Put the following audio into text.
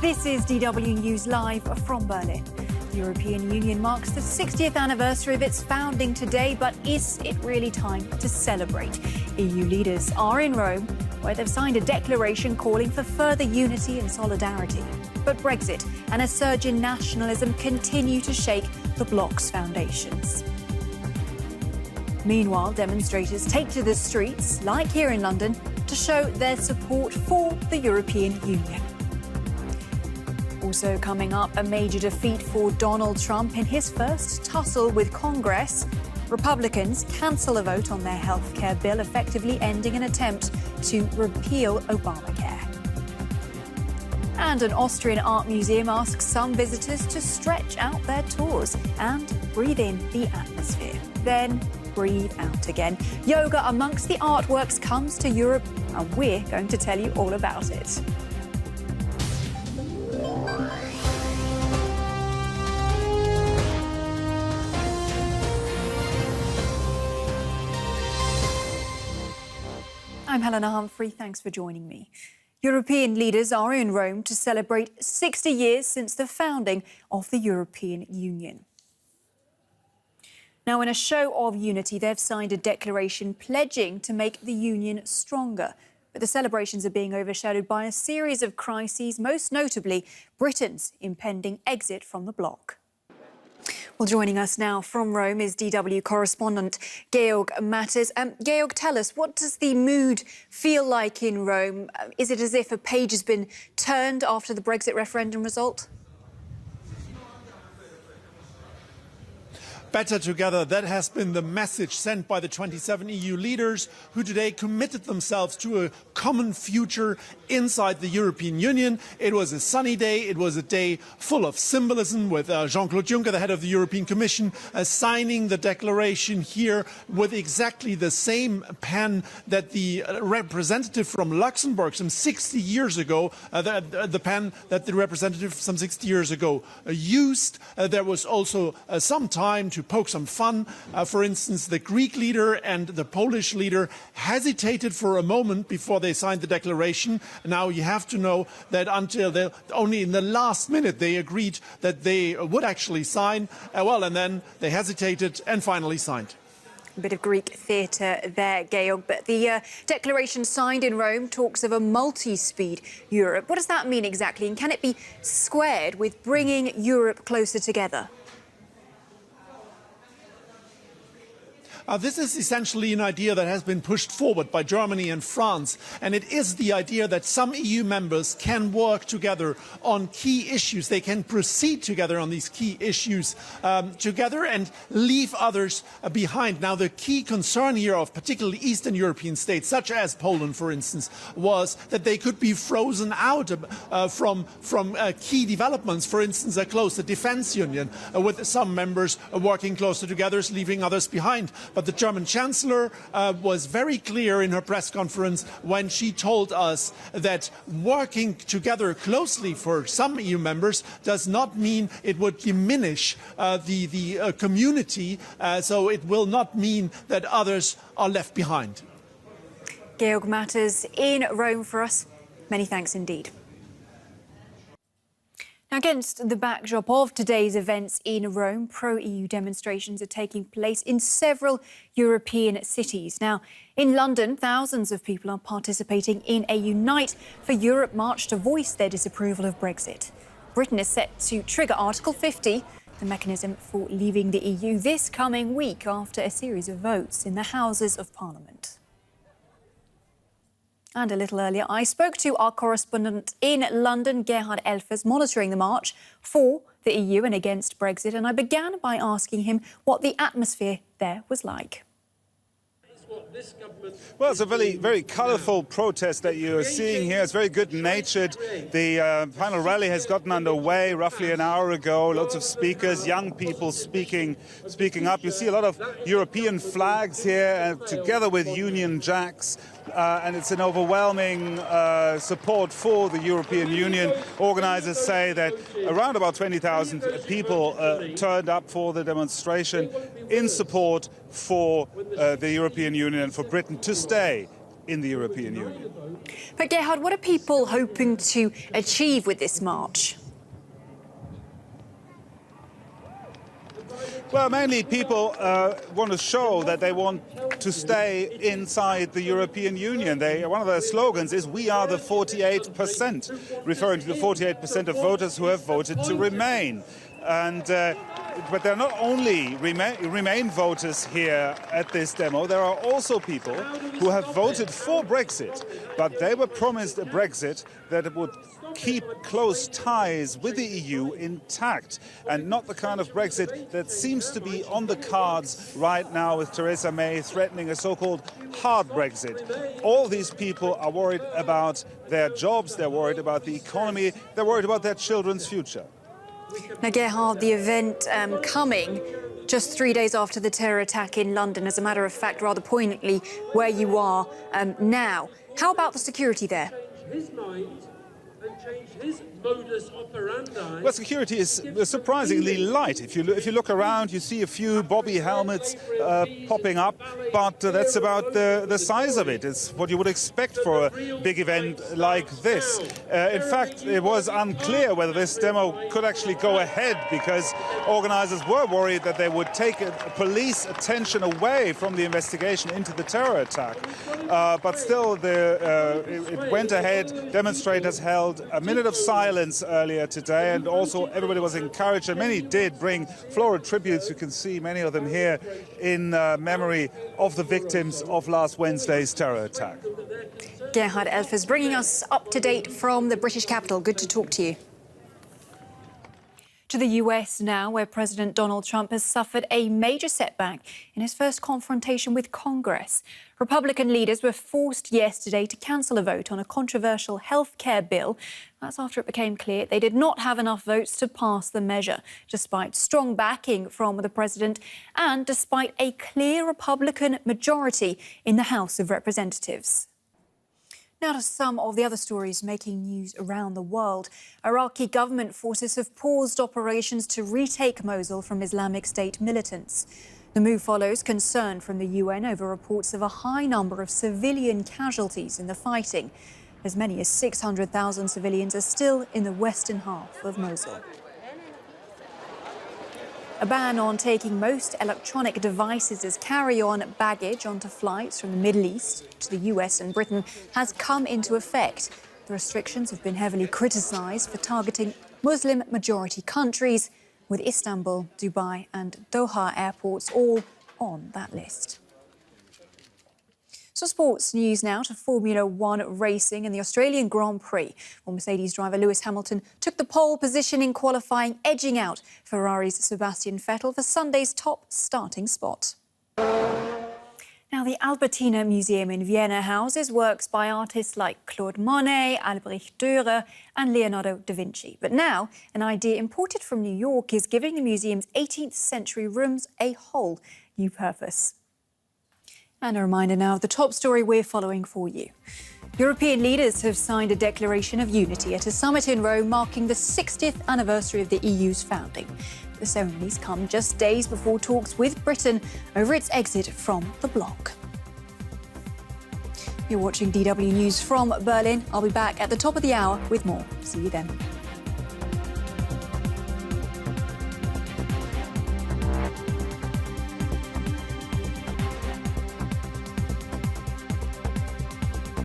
This is DW News Live from Berlin. The European Union marks the 60th anniversary of its founding today, but is it really time to celebrate? EU leaders are in Rome, where they've signed a declaration calling for further unity and solidarity. But Brexit and a surge in nationalism continue to shake the bloc's foundations. Meanwhile, demonstrators take to the streets, like here in London, to show their support for the European Union. Also coming up, a major defeat for Donald Trump in his first tussle with Congress. Republicans cancel a vote on their healthcare bill, effectively ending an attempt to repeal Obamacare. And an Austrian art museum asks some visitors to stretch out their tours and breathe in the atmosphere. Then breathe out again. Yoga amongst the artworks comes to Europe, and we're going to tell you all about it. I'm Helena Humphrey. Thanks for joining me. European leaders are in Rome to celebrate 60 years since the founding of the European Union. Now, in a show of unity, they've signed a declaration pledging to make the Union stronger. But the celebrations are being overshadowed by a series of crises, most notably Britain's impending exit from the bloc. Well, joining us now from Rome is DW correspondent Georg Matters. Georg, tell us, what does the mood feel like in Rome? Is it as if a page has been turned after the Brexit referendum result? Better together, that has been the message sent by the 27 EU leaders who today committed themselves to a common future inside the European Union. It was a sunny day. It was a day full of symbolism with Jean-Claude Juncker, the head of the European Commission, signing the declaration here with exactly the same pen that the representative from Luxembourg some 60 years ago, the pen that the representative some 60 years ago used. There was also some time to poke some fun. For instance, the Greek leader and the Polish leader hesitated for a moment before they signed the declaration. Now you have to know that until only in the last minute they agreed that they would actually sign. And then they hesitated and finally signed. A bit of Greek theatre there, Georg. But the declaration signed in Rome talks of a multi-speed Europe. What does that mean exactly? And can it be squared with bringing Europe closer together? This is essentially an idea that has been pushed forward by Germany and France, and it is the idea that some EU members can work together on key issues. They can proceed together on these key issues together and leave others behind. Now, the key concern here of particularly Eastern European states, such as Poland, for instance, was that they could be frozen out from key developments. For instance, a closer defense union with some members working closer together, leaving others behind. But the German Chancellor was very clear in her press conference when she told us that working together closely for some EU members does not mean it would diminish the community, so it will not mean that others are left behind. Georg Matters in Rome for us. Many thanks indeed. Now, against the backdrop of today's events in Rome, pro-EU demonstrations are taking place in several European cities. Now, in London, thousands of people are participating in a Unite for Europe march to voice their disapproval of Brexit. Britain is set to trigger Article 50, the mechanism for leaving the EU, this coming week after a series of votes in the Houses of Parliament. And a little earlier, I spoke to our correspondent in London, Gerhard Elfers, monitoring the march for the EU and against Brexit. And I began by asking him what the atmosphere there was like. Well, it's a very colourful protest that you're seeing here. It's very good-natured. The final rally has gotten underway roughly an hour ago. Lots of speakers, young people speaking up. You see a lot of European flags here, together with Union Jacks. And it's an overwhelming support for the European Union. Organisers say that around about 20,000 people turned up for the demonstration in support for the European Union and for Britain to stay in the European Union. But Gerhard, what are people hoping to achieve with this march? Well, mainly people want to show that they want to stay inside the European Union. One of their slogans is "We are the 48%," referring to the 48% of voters who have voted to remain. But there are not only Remain voters here at this demo, there are also people who have voted for Brexit, but they were promised a Brexit that would keep close ties with the EU intact, and not the kind of Brexit that seems to be on the cards right now with Theresa May threatening a so-called hard Brexit. All these people are worried about their jobs, they're worried about the economy, they're worried about their children's future. Now, Gerhard, the event coming just 3 days after the terror attack in London, as a matter of fact, rather poignantly, where you are now. How about the security there? Well, security is surprisingly light. If you look around, you see a few Bobby helmets popping up, but that's about the size of it. It's what you would expect for a big event like this. In fact, it was unclear whether this demo could actually go ahead, because organizers were worried that they would take police attention away from the investigation into the terror attack. But still, it went ahead. Demonstrators held a minute of silence earlier today, and also everybody was encouraged, and many did bring floral tributes. You can see many of them here in memory of the victims of last Wednesday's terror attack. Gerhard Elfers bringing us up to date from the British capital. Good to talk to you. To the US now, where President Donald Trump has suffered a major setback in his first confrontation with Congress. Republican leaders were forced yesterday to cancel a vote on a controversial health care bill. That's after it became clear they did not have enough votes to pass the measure, despite strong backing from the president and despite a clear Republican majority in the House of Representatives. Now to some of the other stories making news around the world. Iraqi government forces have paused operations to retake Mosul from Islamic State militants. The move follows concern from the UN over reports of a high number of civilian casualties in the fighting. As many as 600,000 civilians are still in the western half of Mosul. A ban on taking most electronic devices as carry-on baggage onto flights from the Middle East to the US and Britain has come into effect. The restrictions have been heavily criticised for targeting Muslim-majority countries, with Istanbul, Dubai and Doha airports all on that list. So sports news now to Formula One racing and the Australian Grand Prix. Well, Mercedes driver Lewis Hamilton took the pole position in qualifying, edging out Ferrari's Sebastian Vettel for Sunday's top starting spot. Now, the Albertina Museum in Vienna houses works by artists like Claude Monet, Albrecht Dürer and Leonardo da Vinci. But now, an idea imported from New York is giving the museum's 18th century rooms a whole new purpose. And a reminder now of the top story we're following for you. European leaders have signed a declaration of unity at a summit in Rome marking the 60th anniversary of the EU's founding. The ceremonies come just days before talks with Britain over its exit from the bloc. You're watching DW News from Berlin. I'll be back at the top of the hour with more. See you then.